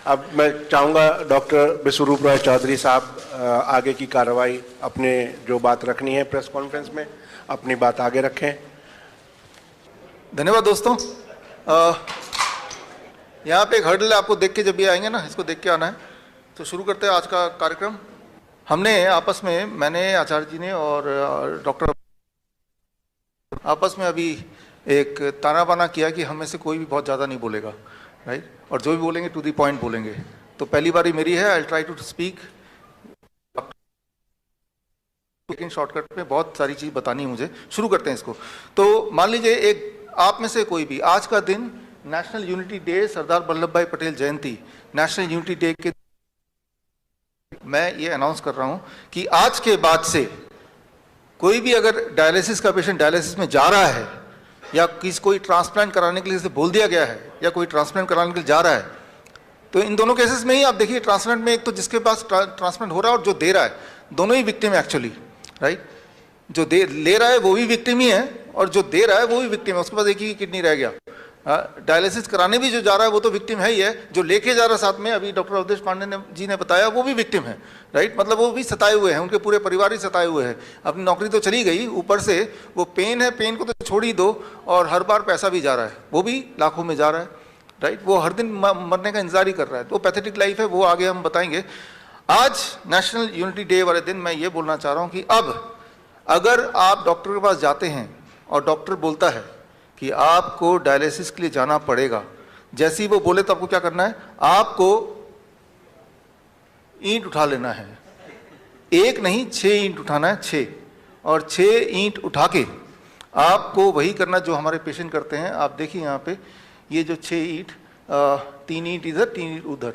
अब मैं चाहूँगा डॉक्टर विश्वरूप रॉय चौधरी साहब आगे की कार्रवाई, अपने जो बात रखनी है प्रेस कॉन्फ्रेंस में, अपनी बात आगे रखें। धन्यवाद दोस्तों। यहाँ पे एक हर्डल आपको देख के, जब भी आएंगे ना, इसको देख के आना है। तो शुरू करते हैं आज का कार्यक्रम। हमने आपस में, मैंने, आचार्य जी ने और डॉक्टर आपस में अभी एक ताना बाना किया कि हम में से कोई भी बहुत ज़्यादा नहीं बोलेगा, राइट, और जो भी बोलेंगे टू दी पॉइंट बोलेंगे। तो पहली बारी मेरी है, आई ट्राई टू स्पीक, लेकिन शॉर्टकट में बहुत सारी चीज़ बतानी है मुझे। शुरू करते हैं इसको। तो मान लीजिए एक आप में से कोई भी, आज का दिन national unity day, Sardar Vallabh भाई पटेल जयंती, नेशनल यूनिटी डे के मैं ये अनाउंस कर रहा हूँ कि आज के बाद से कोई भी अगर डायलिसिस का पेशेंट डायलिसिस में जा रहा है या कोई ट्रांसप्लांट कराने के लिए बोल दिया गया है या कोई ट्रांसप्लांट कराने के लिए जा रहा है, तो इन दोनों केसेस में ही आप देखिए, ट्रांसप्लांट में एक तो जिसके पास ट्रांसप्लांट हो रहा है और जो दे रहा है, दोनों ही विक्टिम है एक्चुअली, राइट। जो ले रहा है वो भी विक्टिम ही है और जो दे रहा है वो भी विक्टिम है, उसके पास एक ही किडनी रह गया। डायलिसिस कराने भी जो जा रहा है वो तो विक्टिम है ही है, जो लेके जा रहा है साथ में, अभी डॉक्टर अवधेश पांडे जी ने बताया, वो भी विक्टिम है, राइट। मतलब वो भी सताए हुए हैं, उनके पूरे परिवार ही सताए हुए हैं। अपनी नौकरी तो चली गई, ऊपर से वो पेन है, पेन को तो छोड़ ही दो, और हर बार पैसा भी जा रहा है, वो भी लाखों में जा रहा है, राइट। वो हर दिन मरने का इंतजार ही कर रहा है। तो पैथेटिक लाइफ है, वो आगे हम बताएंगे। आज नेशनल यूनिटी डे वाले दिन मैं ये बोलना चाह रहा हूँ कि अब अगर आप डॉक्टर के पास जाते हैं और डॉक्टर बोलता है कि आपको डायलिसिस के लिए जाना पड़ेगा, जैसे ही वो बोले तो आपको क्या करना है, आपको ईंट उठा लेना है। एक नहीं, 6 ईंट उठाना है, 6, और 6 ईंट उठा के आपको वही करना जो हमारे पेशेंट करते हैं। आप देखिए यहाँ पे ये जो 6 ईंट, 3 ईंट इधर, 3 ईंट उधर,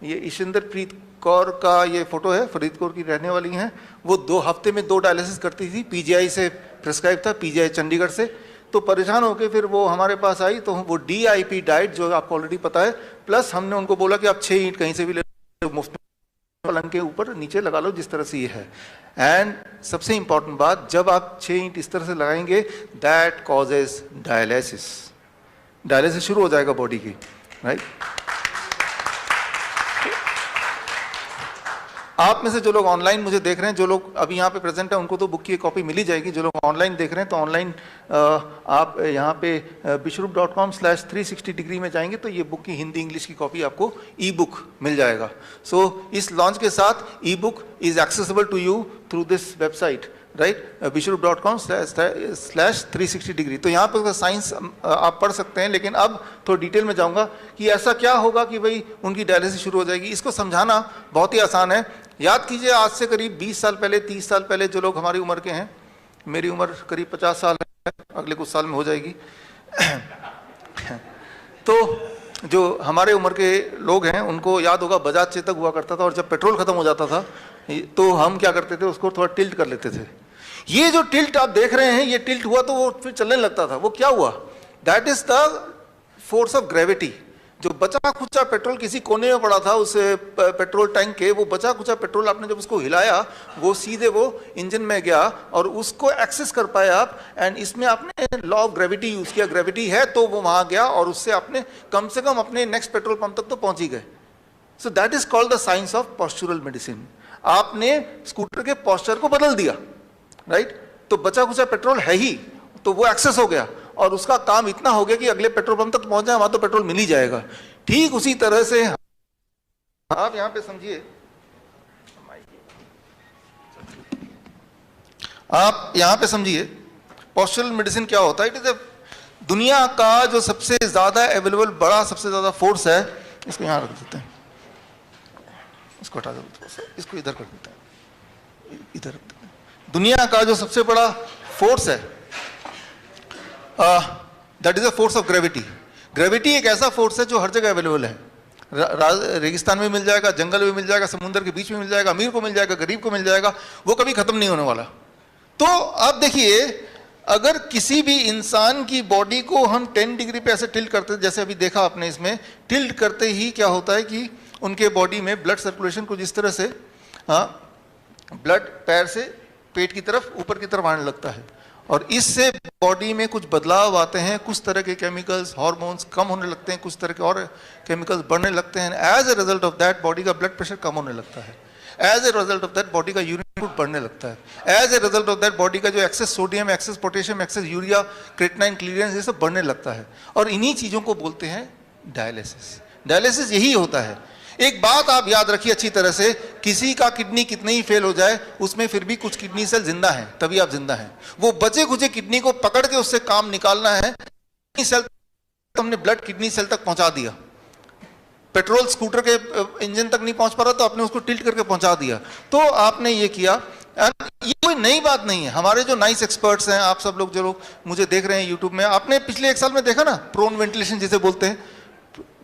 ये ईशिंदर प्रीत कौर का ये फोटो है, फरीदकोट की रहने वाली हैं। वो 2 हफ्ते में 2 डायलिसिस करती थी, पीजीआई से प्रिस्क्राइब था, पीजीआई चंडीगढ़ से। तो परेशान होकर फिर वो हमारे पास आई, तो वो DIP डाइट जो आपको ऑलरेडी पता है, प्लस हमने उनको बोला कि आप 6 ईंट कहीं से भी ले लो, मुफ्त में पलंग के ऊपर नीचे लगा लो, जिस तरह से ये है। एंड सबसे इंपॉर्टेंट बात, जब आप 6 ईंट इस तरह से लगाएंगे, दैट कॉजेज डायलिसिस, डायलिसिस शुरू हो जाएगा बॉडी की, राइट। आप में से जो लोग ऑनलाइन मुझे देख रहे हैं, जो लोग अभी यहाँ पे प्रेजेंट हैं, उनको तो बुक की कॉपी मिल ही जाएगी। जो लोग ऑनलाइन देख रहे हैं, तो ऑनलाइन आप यहाँ पे bishrup.com/360 डिग्री में जाएंगे तो ये बुक की हिंदी इंग्लिश की कॉपी आपको ई बुक मिल जाएगा। सो इस लॉन्च के साथ e book is accessible to you through this website, right, bishrup.com/360 degree. तो यहाँ पर साइंस आप पढ़ सकते हैं, लेकिन अब थोड़ा डिटेल में जाऊँगा कि ऐसा क्या होगा कि भाई उनकी डायलिसिस शुरू हो जाएगी। इसको समझाना बहुत ही आसान है। याद कीजिए, आज से करीब 20 साल पहले, 30 साल पहले, जो लोग हमारी उम्र के हैं, मेरी उम्र करीब 50 साल है, अगले कुछ साल में हो जाएगी। तो जो हमारे उम्र के लोग हैं उनको याद होगा, बजाज चेतक हुआ करता था, और जब पेट्रोल खत्म हो जाता था तो हम क्या करते थे, उसको थोड़ा टिल्ट कर लेते थे। ये जो टिल्ट आप देख रहे हैं, ये टिल्ट हुआ तो वो फिर चलने लगता था। वो क्या हुआ? That is the force of gravity. जो बचा खुचा पेट्रोल किसी कोने में पड़ा था उस पेट्रोल टैंक के, वो बचा खुचा पेट्रोल आपने जब उसको हिलाया, वो सीधे वो इंजन में गया और उसको एक्सेस कर पाए आप। एंड इसमें आपने लॉ ऑफ ग्रेविटी यूज किया, ग्रेविटी है तो वो वहां गया और उससे आपने कम से कम अपने नेक्स्ट पेट्रोल पंप तक तो पहुंच ही गए। So that is called the science of postural medicine. आपने स्कूटर के पॉस्चर को बदल दिया, राइट। तो बचा खुचा पेट्रोल है ही, तो वो एक्सेस हो गया और उसका काम इतना हो गया कि अगले पेट्रोल पंप तक पहुंच जाए, वहां तो पेट्रोल मिल ही जाएगा। ठीक उसी तरह से आप यहां पे समझिए, आप यहां पे समझिए पॉस्चरल मेडिसिन क्या होता है। इट इज दुनिया का जो सबसे ज्यादा अवेलेबल बड़ा, सबसे ज्यादा फोर्स है। इसको यहां रख देते हैं, इसको हटा देते हैं, इसको इधर कर देते हैं, इधर रख देते हैं। दुनिया का जो सबसे बड़ा फोर्स है, that is a force of gravity. Gravity एक ऐसा फोर्स है जो हर जगह अवेलेबल है। रेगिस्तान में मिल जाएगा, जंगल में मिल जाएगा, समुद्र के बीच में मिल जाएगा, अमीर को मिल जाएगा, गरीब को मिल जाएगा, वो कभी खत्म नहीं होने वाला। तो अब देखिए, अगर किसी भी इंसान की बॉडी को हम 10 डिग्री पे ऐसे टिल्ट करते, जैसे अभी देखा आपने इसमें, टिल्ट करते ही क्या होता है कि उनके बॉडी में ब्लड सर्कुलेशन को जिस तरह से ब्लड पैर से पेट की तरफ, ऊपर की तरफ आने लगता है। और इससे बॉडी में कुछ बदलाव आते हैं, कुछ तरह के केमिकल्स, हार्मोन्स कम होने लगते हैं, कुछ तरह के और केमिकल्स बढ़ने लगते हैं। As a result of that body का ब्लड प्रेशर कम होने लगता है। As a result of that body का यूरिन आउटपुट बढ़ने लगता है। As a result of that body का जो excess sodium, excess potassium, excess urea, creatinine clearance, ये सब बढ़ने लगता है। और इन्हीं चीज़ों को बोलते हैं डायलिसिस। डायलिसिस यही होता है। एक बात आप याद रखिए अच्छी तरह से, किसी का किडनी कितने ही फेल हो जाए, उसमें फिर भी कुछ किडनी सेल जिंदा हैं, तभी आप जिंदा हैं। वो बचे खुचे किडनी को पकड़ के उससे काम निकालना है। किडनी सेल हमने ब्लड किडनी सेल तक पहुंचा दिया। पेट्रोल स्कूटर के इंजन तक नहीं पहुंच पा रहा तो आपने उसको टिल्ट करके पहुंचा दिया। तो आपने ये किया। ये कोई नई बात नहीं है। हमारे जो नाइस एक्सपर्ट्स हैं, आप सब लोग जो लोग मुझे देख रहे हैं यूट्यूब में, आपने पिछले 1 साल में देखा ना, प्रोन वेंटिलेशन जिसे बोलते हैं।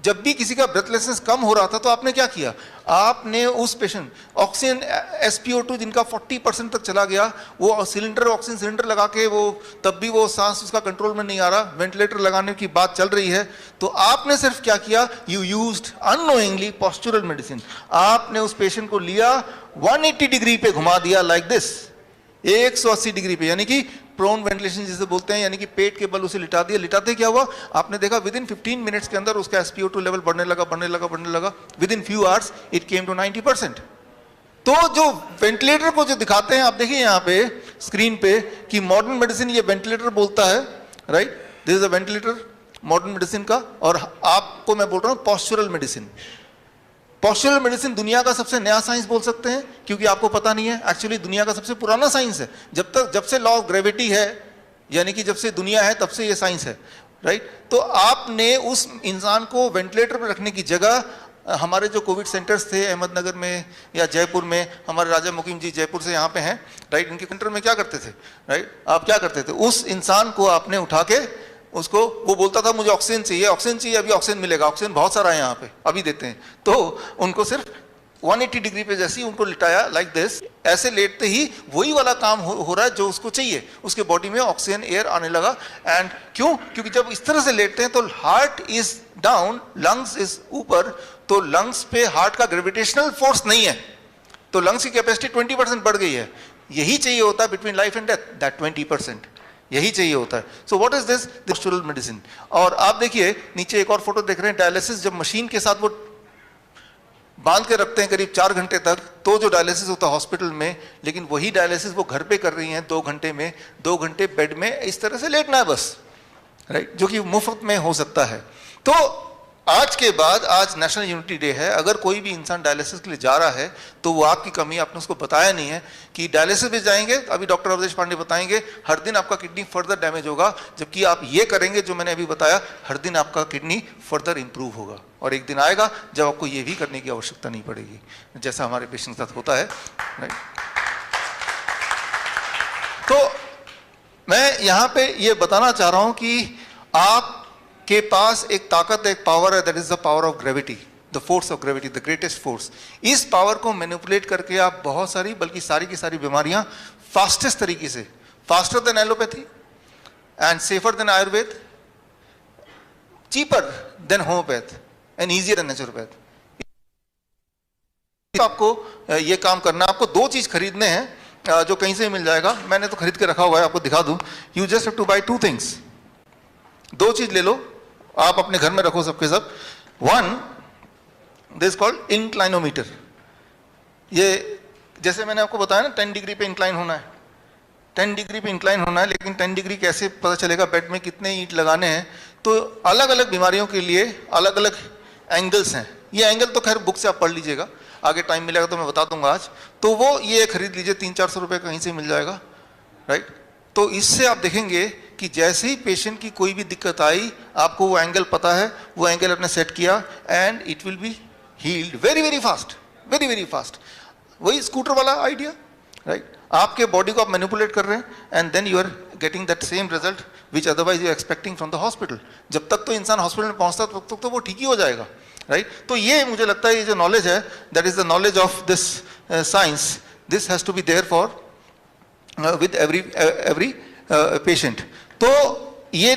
जब भी किसी का ब्रेथलेसनेस कम हो रहा था तो आपने क्या किया, आपने उस पेशेंट ऑक्सीजन SpO2 जिनका 40% तक चला गया, वो सिलेंडर, ऑक्सीजन सिलेंडर लगा के वो तब भी वो सांस उसका कंट्रोल में नहीं आ रहा, वेंटिलेटर लगाने की बात चल रही है, तो आपने सिर्फ क्या किया, you used unknowingly postural medicine. आपने उस पेशेंट को लिया, 180 डिग्री पे घुमा दिया, लाइक दिस, 180 डिग्री पे, यानी कि प्रोन वेंटिलेशन जिसे बोलते हैं, यानी कि पेट के बल उसे लिटा दिया। लिटाते क्या हुआ, आपने देखा विद इन 15 मिनट्स के अंदर उसका SpO2 लेवल बढ़ने लगा। Within few hours it came to 90%। तो जो वेंटिलेटर को जो दिखाते हैं, आप देखिए यहाँ पे स्क्रीन पे कि मॉडर्न मेडिसिन ये वेंटिलेटर बोलता है, right, this is a ventilator modern medicine का। और आपको मैं बोल रहा हूँ पॉस्चरल मेडिसिन। पॉस्चरल मेडिसिन दुनिया का सबसे नया साइंस बोल सकते हैं, क्योंकि आपको पता नहीं है, एक्चुअली दुनिया का सबसे पुराना साइंस है। जब से लॉ ऑफ ग्रेविटी है, यानी कि जब से दुनिया है तब से ये साइंस है, राइट। तो आपने उस इंसान को वेंटिलेटर पर रखने की जगह, हमारे जो कोविड सेंटर्स थे अहमदनगर में या जयपुर में, हमारे राजा मुकीम जी जयपुर से यहाँ पे हैं, राइट, इनके सेंटर में क्या करते थे, राइट, आप क्या करते थे, उस इंसान को आपने उठा के उसको, वो बोलता था मुझे ऑक्सीजन चाहिए, अभी ऑक्सीजन मिलेगा, ऑक्सीजन बहुत सारा है यहाँ पे, अभी देते हैं। तो उनको सिर्फ 180 डिग्री पे जैसे ही उनको लिटाया, लाइक दिस, ऐसे लेटते ही वही वाला काम हो रहा है जो उसको चाहिए, उसके बॉडी में ऑक्सीजन एयर आने लगा। एंड क्यों, क्योंकि जब इस तरह से लेटते हैं तो heart is down, lungs is ऊपर, तो लंग्स पे हार्ट का ग्रेविटेशनल फोर्स नहीं है, तो लंग्स की कैपेसिटी 20% बढ़ गई है। यही चाहिए होता है between life and death, that 20%, यही चाहिए होता है। So what is this, postural medicine. और आप देखिए नीचे एक और फोटो देख रहे हैं, डायलिसिस जब मशीन के साथ वो बांध के रखते हैं करीब 4 घंटे तक, तो जो डायलिसिस होता है हॉस्पिटल में, लेकिन वही डायलिसिस वो घर पे कर रही हैं 2 घंटे में, 2 घंटे बेड में इस तरह से लेटना है बस, राइट, जो कि मुफ्त में हो सकता है। तो आज के बाद, आज नेशनल यूनिटी डे है, अगर कोई भी इंसान डायलिसिस के लिए जा रहा है तो वो आपकी कमी, आपने उसको बताया नहीं है कि डायलिसिस में जाएंगे, अभी डॉक्टर अवधेश पांडे बताएंगे, हर दिन आपका किडनी फर्दर डैमेज होगा, जबकि आप ये करेंगे जो मैंने अभी बताया, हर दिन आपका किडनी फर्दर इंप्रूव होगा। और एक दिन आएगा जब आपको ये भी करने की आवश्यकता नहीं पड़ेगी, जैसा हमारे पेशेंट के साथ होता है, राइट। तो मैं यहाँ पे ये बताना चाह रहा हूँ कि आप के पास एक ताकत, एक पावर है, that is the power of gravity, the force of gravity, the greatest force. इस पावर को मैनिपुलेट करके आप बहुत सारी, बल्कि सारी की सारी बीमारियां फास्टेस्ट तरीके से, faster than allopathy and safer than Ayurveda, cheaper than homeopath and easier than naturopath, आपको ये काम करना। आपको 2 चीज खरीदने हैं जो कहीं से मिल जाएगा, मैंने तो खरीद के रखा हुआ है, आपको दिखा दूं। You just have to buy 2 things, 2 चीज ले लो, आप अपने घर में रखो सबके सब। 1, दिस कॉल्ड इंक्लाइनोमीटर। ये जैसे मैंने आपको बताया ना 10 डिग्री पे इंक्लाइन होना है, 10 डिग्री पे इंक्लाइन होना है, लेकिन 10 डिग्री कैसे पता चलेगा, बेड में कितने ईंट लगाने हैं। तो अलग अलग बीमारियों के लिए अलग अलग एंगल्स हैं। ये एंगल तो खैर बुक से आप पढ़ लीजिएगा, आगे टाइम मिलेगा तो मैं बता दूंगा आज। तो वो ये खरीद लीजिए, 300-400 रुपये कहीं से मिल जाएगा, राइट। तो इससे आप देखेंगे कि जैसे ही पेशेंट की कोई भी दिक्कत आई, आपको वो एंगल पता है, वो एंगल आपने सेट किया and it will be healed very very fast, very very fast. वही स्कूटर वाला आइडिया, राइट। आपके बॉडी को आप मैनिपुलेट कर रहे हैं and then you are getting that same result which otherwise you expecting from the hospital. जब तक तो इंसान हॉस्पिटल में पहुंचता तब तक तो वो ठीक ही हो जाएगा, राइट। तो ये मुझे लगता है ये जो नॉलेज है, that is the knowledge of this science, this has to be there for with every patient. तो ये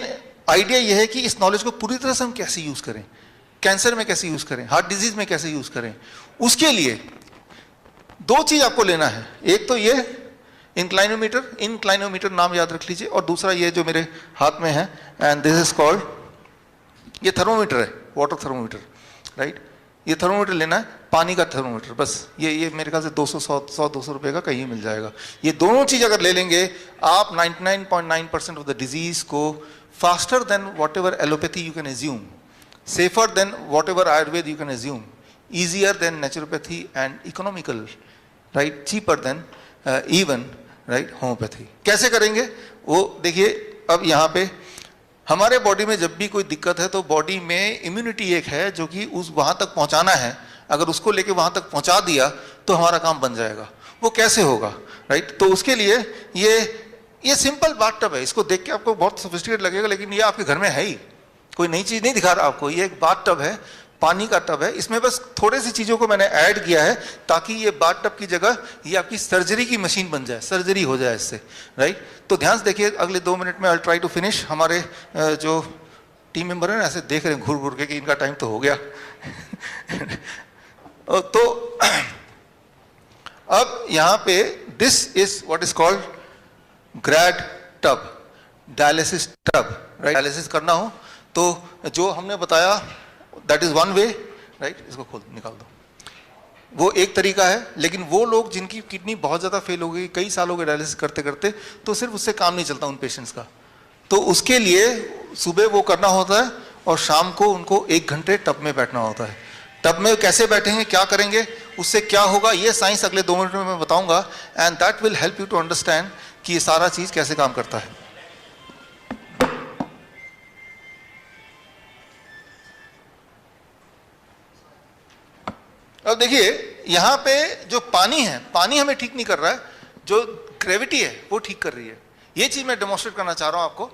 आइडिया ये है कि इस नॉलेज को पूरी तरह से हम कैसे यूज करें, कैंसर में कैसे यूज करें, हार्ट डिजीज में कैसे यूज करें। उसके लिए 2 चीज आपको लेना है, एक तो ये इंक्लाइनोमीटर नाम याद रख लीजिए, और दूसरा ये जो मेरे हाथ में है, एंड दिस इज कॉल्ड, ये थर्मोमीटर है, वाटर थर्मोमीटर, राइट। ये थर्मोमीटर लेना है, पानी का थर्मोमीटर, बस ये मेरे ख्याल से 200 रुपए का कहीं मिल जाएगा। ये दोनों चीज अगर ले लेंगे आप 99.9% ऑफ द डिजीज को faster than what ever allopathy you can assume, safer than what ever Ayurveda you can assume, easier than naturopathy and economical, right, cheaper than even, right, homeopathy। कैसे करेंगे वो देखिए। अब यहाँ पे हमारे बॉडी में जब भी कोई दिक्कत है तो बॉडी में इम्यूनिटी एक है जो कि उस वहाँ तक पहुँचाना है, अगर उसको लेके वहाँ तक पहुँचा दिया तो हमारा काम बन जाएगा। वो कैसे होगा, राइट। तो उसके लिए ये सिंपल बाथटब है, इसको देख के आपको बहुत सोफिस्टिकेट लगेगा, लेकिन ये आपके घर में है ही, कोई नई चीज़ नहीं दिखा रहा आपको। ये एक बाथटब है, पानी का टब है, इसमें बस थोड़ी सी चीज़ों को मैंने ऐड किया है ताकि ये बाथटब की जगह ये आपकी सर्जरी की मशीन बन जाए, सर्जरी हो जाए इससे, राइट। तो ध्यान से देखिए, अगले 2 मिनट में आई ट्राई टू फिनिश। हमारे जो टीम मेंबर है ना ऐसे देख रहे हैं घूर घूर के कि इनका टाइम तो हो गया। तो अब यहाँ पे this is what is called grad tub, dialysis tub, right. Dialysis करना हो तो जो हमने बताया that is one way, right. इसको खोल निकाल दो, वो एक तरीका है। लेकिन वो लोग जिनकी किडनी बहुत ज़्यादा फेल हो गई, कई सालों के डायलिसिस करते करते, तो सिर्फ उससे काम नहीं चलता उन पेशेंट्स का, तो उसके लिए सुबह वो करना होता है और शाम को उनको 1 घंटे टब में बैठना होता है। टब में कैसे बैठेंगे, क्या करेंगे, उससे क्या होगा, ये साइंस अगले 2 मिनट में मैं बताऊंगा, and that will help you to understand कि ये सारा चीज़ कैसे काम करता है। अब देखिए यहाँ पे जो पानी है, पानी हमें ठीक नहीं कर रहा है, जो ग्रेविटी है वो ठीक कर रही है। ये चीज मैं डेमोन्स्ट्रेट करना चाह रहा हूं आपको।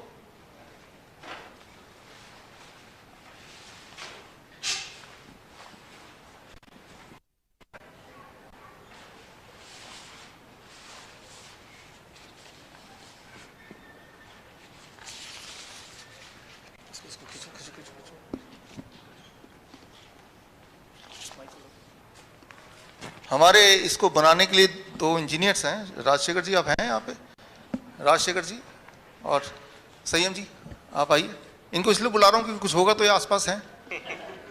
हमारे इसको बनाने के लिए 2 इंजीनियर्स हैं, राजशेखर जी आप हैं यहाँ पे, राजशेखर जी और संयम जी आप आइए। इनको इसलिए बुला रहा हूँ क्योंकि कुछ होगा तो ये आसपास हैं,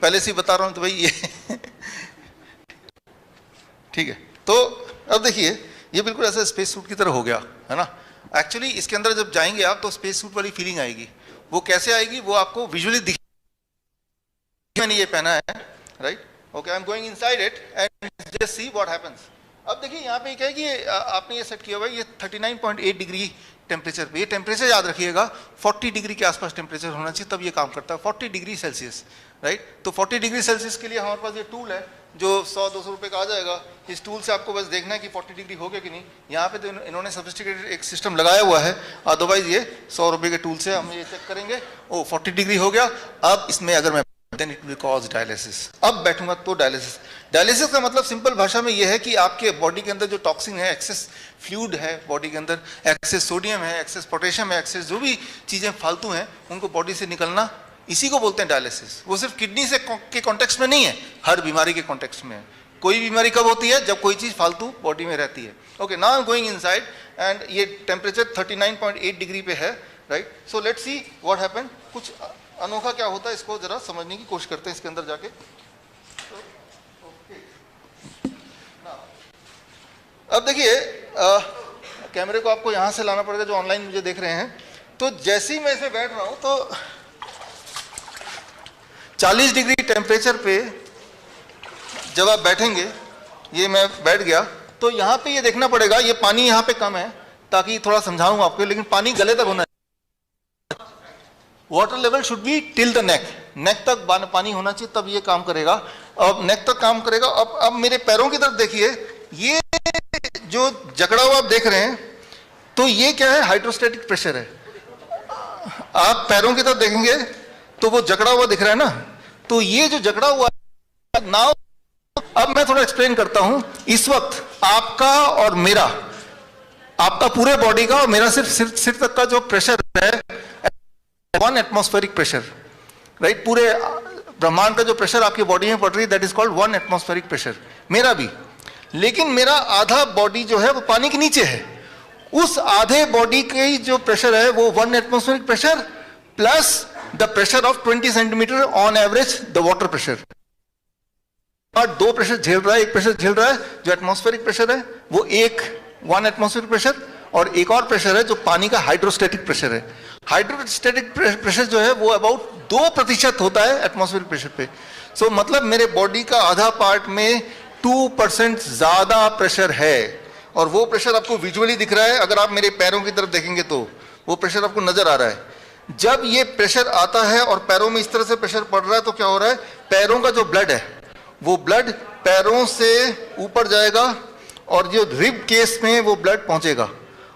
पहले से ही बता रहा हूँ तो भाई ये ठीक है। तो अब देखिए ये बिल्कुल ऐसा स्पेस सूट की तरह हो गया है ना। एक्चुअली इसके अंदर जब जाएंगे आप तो स्पेस सूट वाली फीलिंग आएगी। वो कैसे आएगी वो आपको विजुअली दिख, मैंने ये पहना है, right. Okay, I am going inside it and just see what happens. अब देखिए यहाँ पे क्या है कि आपने ये सेट किया हुआ है, ये 39.8 डिग्री टेम्परेचर पे। ये टेम्परेचर याद रखिएगा 40 डिग्री के आसपास टेम्परेचर होना चाहिए, तब ये काम करता है। 40 डिग्री सेल्सियस, राइट। तो 40 डिग्री सेल्सियस के लिए हमारे पास ये टूल है जो 100-200 रुपये का आ जाएगा। इस टूल से आपको बस देखना है कि 40 डिग्री हो गया कि नहीं। यहाँ पे तो इन्होंने सोफिस्टिकेटेड एक सिस्टम लगाया हुआ है, अदरवाइज ये 100 रुपये के टूल से हम ये चेक करेंगे। ओ 40 डिग्री हो गया। अब इसमें अगर मैं then it will cause dialysis। अब बैठूंगा तो डायलिसिस का मतलब सिंपल भाषा में यह है कि आपके बॉडी के अंदर जो टॉक्सिन है, एक्सेस फ्लूइड है बॉडी के अंदर, एक्सेस सोडियम है, एक्सेस पोटेशियम है, एक्सेस जो भी चीजें फालतू हैं उनको बॉडी से निकलना, इसी को बोलते हैं डायलिसिस। वो सिर्फ किडनी से के कॉन्टेक्स्ट में नहीं है, हर बीमारी के कॉन्टेक्स्ट में है। कोई बीमारी कब होती है, जब कोई चीज फालतू बॉडी में रहती है। Okay, now I am going inside and ये टेम्परेचर 39.8 डिग्री पे है, right. So let's see what happen. कुछ अनोखा क्या होता है इसको जरा समझने की कोशिश करते हैं इसके अंदर जाके। अब देखिए कैमरे को आपको यहां से लाना पड़ेगा जो ऑनलाइन मुझे देख रहे हैं। तो जैसे ही मैं इसमें बैठ रहा हूं तो 40 डिग्री टेम्परेचर पे जब आप बैठेंगे, ये मैं बैठ गया तो यहाँ पे ये देखना पड़ेगा, ये पानी यहाँ पे कम है ताकि थोड़ा समझाऊं आपको, लेकिन पानी गले तक होना। Water level should be till the neck, neck तक पानी होना चाहिए, तब ये काम करेगा। अब नेक तक काम करेगा। अब मेरे पैरों की तरफ देखिए, ये जो जकड़ा हुआ आप देख रहे हैं तो ये क्या है, हाइड्रोस्टैटिक प्रेशर है। आप पैरों की तरफ देखेंगे तो वो जकड़ा हुआ दिख रहा है ना, तो ये जो जकड़ा हुआ नाउ, अब मैं थोड़ा एक्सप्लेन करता हूं। इस वक्त आपका और मेरा, आपका पूरे बॉडी का और मेरा सिर्फ सिर तक का जो प्रेशर है 1 एटमॉस्फेरिक प्रेशर, राइट। पूरे ब्रह्मांड का जो प्रेशर आपकी बॉडी में पड़ रही है that is called 1 atmospheric pressure, मेरा भी। लेकिन मेरा आधा बॉडी जो है वो पानी के नीचे है उस आधे बॉडी की जो प्रेशर है वो 1 atmospheric pressure plus the pressure of 20 centimetre on average the water pressure. और दो प्रेशर झेल रहा है, एक प्रेशर झेल रहा है जो एटमॉस्फेरिक प्रेशर है वो 1 एटमॉस्फेरिक प्रेशर, और एक और प्रेशर है जो पानी का हाइड्रोस्टैटिक प्रेशर है। हाइड्रोस्टैटिक प्रेशर जो है वो अबाउट 2% होता है एटमॉस्फेरिक प्रेशर पे। सो मतलब मेरे बॉडी का आधा पार्ट में 2% ज्यादा प्रेशर है, और वो प्रेशर आपको विजुअली दिख रहा है। अगर आप मेरे पैरों की तरफ देखेंगे तो वो प्रेशर आपको नजर आ रहा है। जब ये प्रेशर आता है और पैरों में इस तरह से प्रेशर पड़ रहा है तो क्या हो रहा है, पैरों का जो ब्लड है वो ब्लड पैरों से ऊपर जाएगा और जो रिब केस में वो ब्लड पहुंचेगा,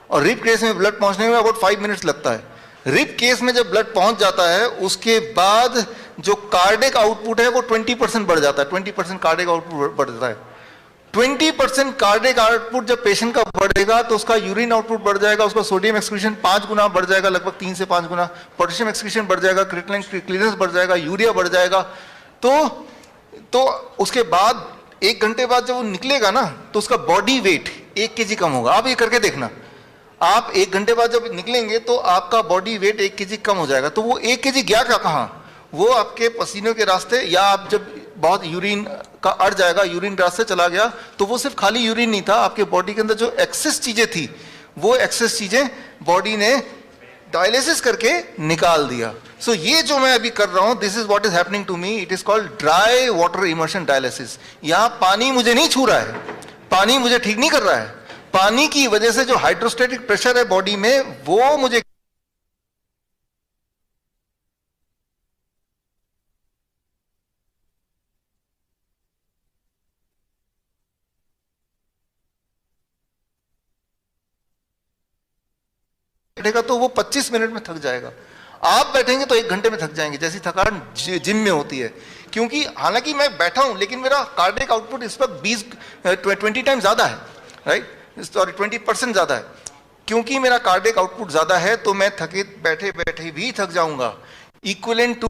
और रिब केस में ब्लड पहुंचने में अबाउट 5 मिनट्स लगता है। रिब केस में जब ब्लड पहुंच जाता है उसके बाद जो कार्डिक आउटपुट है वो 20% बढ़ जाता है। 20% कार्डिक आउटपुट बढ़ जाता है। 20% कार्डिक आउटपुट जब पेशेंट का बढ़ेगा तो उसका यूरिन आउटपुट बढ़ जाएगा, उसका सोडियम एक्सक्रीशन 5 गुना बढ़ जाएगा, लगभग 3 से 5 गुना। पोटेशियम एक्सक्रीशन बढ़ जाएगा, क्रिएटिनिन क्लियरेंस बढ़ जाएगा, यूरिया बढ़ जाएगा। तो उसके बाद 1 घंटे बाद जब वो निकलेगा ना तो उसका बॉडी वेट 1 केजी कम होगा। आप ये करके देखना, आप 1 घंटे बाद जब निकलेंगे तो आपका बॉडी वेट 1 केजी कम हो जाएगा। तो वो 1 केजी गया क्या कहाँ, वो आपके पसीनों के रास्ते, या आप जब बहुत यूरिन का अड़ जाएगा, यूरिन रास्ते चला गया तो वो सिर्फ खाली यूरिन नहीं था, आपके बॉडी के अंदर जो एक्सेस चीजें थी वो एक्सेस चीजें बॉडी ने डायलिसिस करके निकाल दिया। सो ये जो मैं अभी कर रहा हूं, this is what is happening to me, it is called dry water immersion dialysis. यहां पानी मुझे नहीं छू रहा है, पानी मुझे ठीक नहीं कर रहा है, पानी की वजह से जो हाइड्रोस्टैटिक प्रेशर है बॉडी में वो मुझे बैठेगा तो वो 25 मिनट में थक जाएगा। आप बैठेंगे तो 1 घंटे में थक जाएंगे, जैसी थकान जिम में होती है। क्योंकि हालांकि मैं बैठा हूं लेकिन मेरा कार्डिक आउटपुट इस वक्त 20 टाइम ज्यादा है, राइट, सॉरी 20% ज्यादा है। क्योंकि मेरा कार्डिक आउटपुट ज्यादा है तो मैं थके बैठे बैठे भी थक जाऊंगा, इक्विवेलेंट टू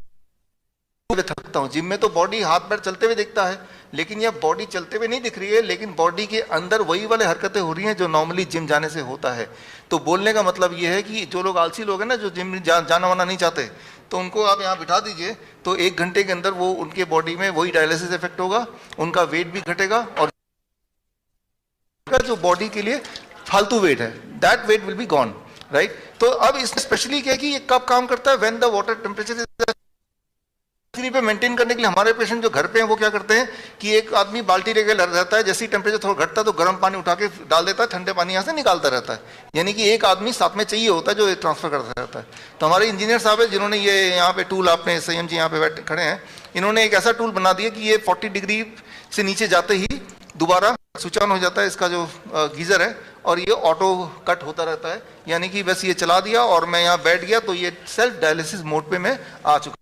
थकता हूं। जिम में तो बॉडी हाथ पैर चलते हुए दिखता है, लेकिन यह बॉडी चलते हुए नहीं दिख रही है, लेकिन बॉडी के अंदर वही वाले हरकतें हो रही हैं जो नॉर्मली जिम जाने से होता है। तो बोलने का मतलब यह है कि जो लोग आलसी लोग हैं ना, जो जिम जाना वाना नहीं चाहते, तो उनको आप यहाँ बिठा दीजिए तो 1 घंटे के अंदर वो उनके बॉडी में वही डायलिसिस इफेक्ट होगा, उनका वेट भी घटेगा, और जो बॉडी के लिए फालतू वेट है that weight will be gone, right. तो अब इसमें स्पेशली क्या है कि ये कब काम करता है, व्हेन द वाटर टेम्परेचर पे मेंटेन करने के लिए हमारे पेशेंट जो घर पे हैं वो क्या करते हैं कि एक आदमी बाल्टी लेकर रहता है, जैसे ही टेम्परेचर थोड़ा घटता है तो गर्म पानी उठा के डाल देता है, ठंडे पानी यहाँ से निकालता रहता है। यानी कि एक आदमी साथ में चाहिए होता है जो ट्रांसफर करता रहता है। तो हमारे इंजीनियर साहब है जिन्होंने ये यहाँ पे टूल, आपने संयम जी यहाँ पे बैठे खड़े हैं, इन्होंने एक ऐसा टूल बना दिया कि ये 40 डिग्री से नीचे जाते ही दोबारा स्विच ऑन हो जाता है इसका जो गीजर है, और ये ऑटो कट होता रहता है। यानी कि बस ये चला दिया और मैं यहाँ बैठ गया तो ये सेल्फ डायलिसिस मोड पे मैं आ चुका।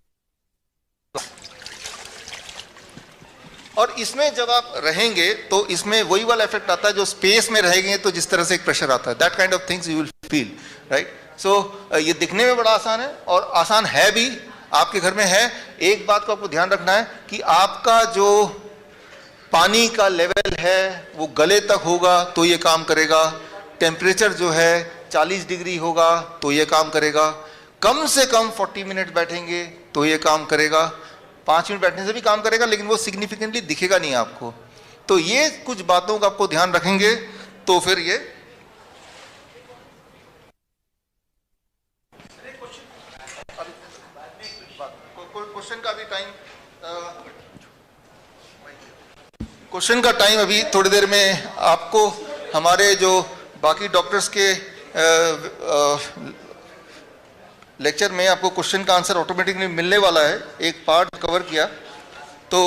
और इसमें जब आप रहेंगे तो इसमें वही वाला इफेक्ट आता है जो स्पेस में रहेंगे तो जिस तरह से एक प्रेशर आता है, that kind of things you will feel, right. So ये दिखने में बड़ा आसान है और आसान है भी, आपके घर में है। एक बात को आपको ध्यान रखना है कि आपका जो पानी का लेवल है वो गले तक होगा तो ये काम करेगा, टेम्परेचर जो है 40 डिग्री होगा तो ये काम करेगा, कम से कम 40 मिनट बैठेंगे तो ये काम करेगा, 5 मिनट बैठने से भी काम करेगा, लेकिन वो सिग्निफिकेंटली दिखेगा नहीं आपको। तो ये कुछ बातों का आपको ध्यान रखेंगे तो फिर ये क्वेश्चन का भी टाइम, क्वेश्चन का टाइम अभी थोड़ी देर में आपको हमारे जो बाकी डॉक्टर्स के लेक्चर में आपको क्वेश्चन का आंसर ऑटोमेटिकली मिलने वाला है। एक पार्ट कवर किया तो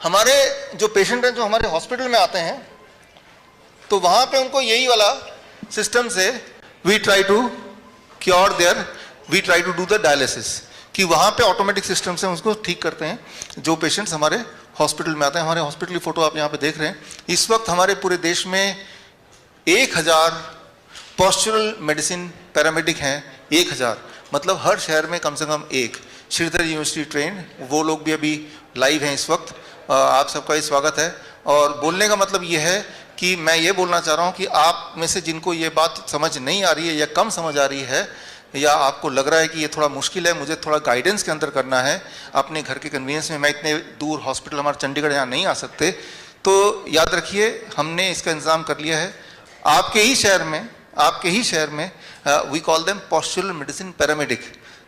हमारे जो पेशेंट हैं जो हमारे हॉस्पिटल में आते हैं तो वहाँ पे उनको यही वाला सिस्टम से we try to cure there, we try to do the dialysis, कि वहाँ पे ऑटोमेटिक सिस्टम से उसको ठीक करते हैं जो पेशेंट्स हमारे हॉस्पिटल में आते हैं। हमारे हॉस्पिटल की फोटो आप यहाँ पे देख रहे हैं। इस वक्त हमारे पूरे देश में 1000 पॉस्चरल मेडिसिन पैरामेडिक हैं, 1000, मतलब हर शहर में कम से कम एक। श्रीधर यूनिवर्सिटी ट्रेन, वो लोग भी अभी लाइव हैं इस वक्त। आप सबका ही स्वागत है। और बोलने का मतलब ये है कि मैं ये बोलना चाह रहा हूँ कि आप में से जिनको ये बात समझ नहीं आ रही है या कम समझ आ रही है, या आपको लग रहा है कि ये थोड़ा मुश्किल है, मुझे थोड़ा गाइडेंस के अंदर करना है अपने घर के कन्वीनियंस में, मैं इतने दूर हॉस्पिटल हमारे चंडीगढ़ यहाँ नहीं आ सकते, तो याद रखिए हमने इसका इंतज़ाम कर लिया है। आपके ही शहर में we call them postural medicine paramedic,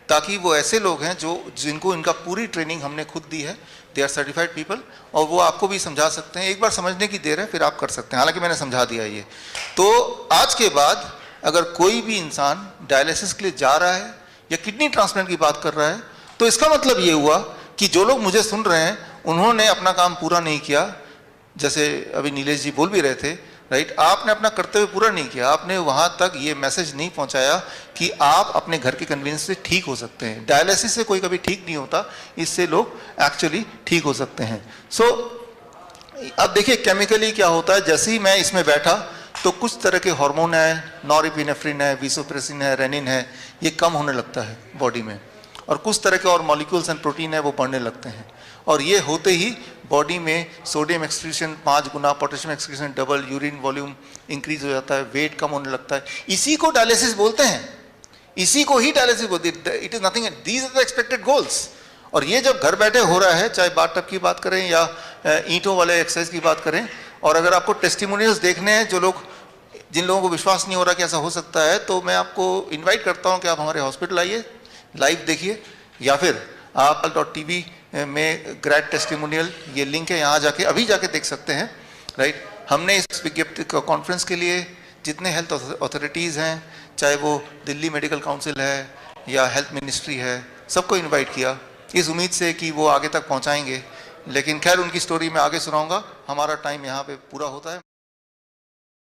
ताकि वो ऐसे लोग हैं जिनको इनका पूरी ट्रेनिंग हमने खुद दी है, दे आर सर्टिफाइड पीपल, और वो आपको भी समझा सकते हैं। एक बार समझने की देर है, फिर आप कर सकते हैं, हालांकि मैंने समझा दिया ये। तो आज के बाद अगर कोई भी इंसान डायलिसिस के लिए जा रहा है या किडनी ट्रांसप्लांट की बात कर रहा है, तो इसका मतलब ये हुआ कि जो लोग मुझे सुन रहे हैं उन्होंने अपना काम पूरा नहीं किया। जैसे अभी नीलेश जी बोल भी रहे थे, राइट, आपने अपना कर्तव्य पूरा नहीं किया, आपने वहाँ तक ये मैसेज नहीं पहुँचाया कि आप अपने घर के कन्वीनियंस से ठीक हो सकते हैं। डायलिसिस से कोई कभी ठीक नहीं होता, इससे लोग एक्चुअली ठीक हो सकते हैं। सो अब देखिए केमिकली क्या होता है, जैसे ही मैं इसमें बैठा तो कुछ तरह के हार्मोन है, नॉरएपिनेफ्रिन है, वीसोप्रेसिन है, रेनिन है, ये कम होने लगता है बॉडी में, और कुछ तरह के और मॉलिक्यूल्स एंड प्रोटीन है वो बढ़ने लगते हैं, और ये होते ही बॉडी में सोडियम एक्सक्रीशन 5 गुना, potassium excretion double, urine volume increase हो जाता है, वेट कम होने लगता है। इसी को डायलिसिस बोलते हैं, इसी को ही डायलिसिस बोलते हैं। It is nothing, these are the expected goals. और ये जब घर बैठे हो रहा है, चाहे बाथटब की बात करें या ईंटों वाले एक्सरसाइज की बात करें, और अगर आपको टेस्टिमोनियल्स देखने हैं जिन लोगों को विश्वास नहीं हो रहा कि ऐसा हो सकता है, तो मैं आपको इनवाइट करता हूं कि आप हमारे हॉस्पिटल आइए, लाइव देखिए, या फिर आप .tv में ग्रैड टेस्टिमोनियल, ये लिंक है, यहाँ जाके अभी जाके देख सकते हैं, राइट। हमने इस विज्ञप्ति कॉन्फ्रेंस के लिए जितने हेल्थ अथॉरिटीज़ हैं, चाहे वो दिल्ली मेडिकल काउंसिल है या हेल्थ मिनिस्ट्री है, सबको इनवाइट किया इस उम्मीद से कि वो आगे तक पहुँचाएंगे। लेकिन खैर उनकी स्टोरी मैं आगे सुनाऊंगा, हमारा टाइम यहाँ पे पूरा होता है।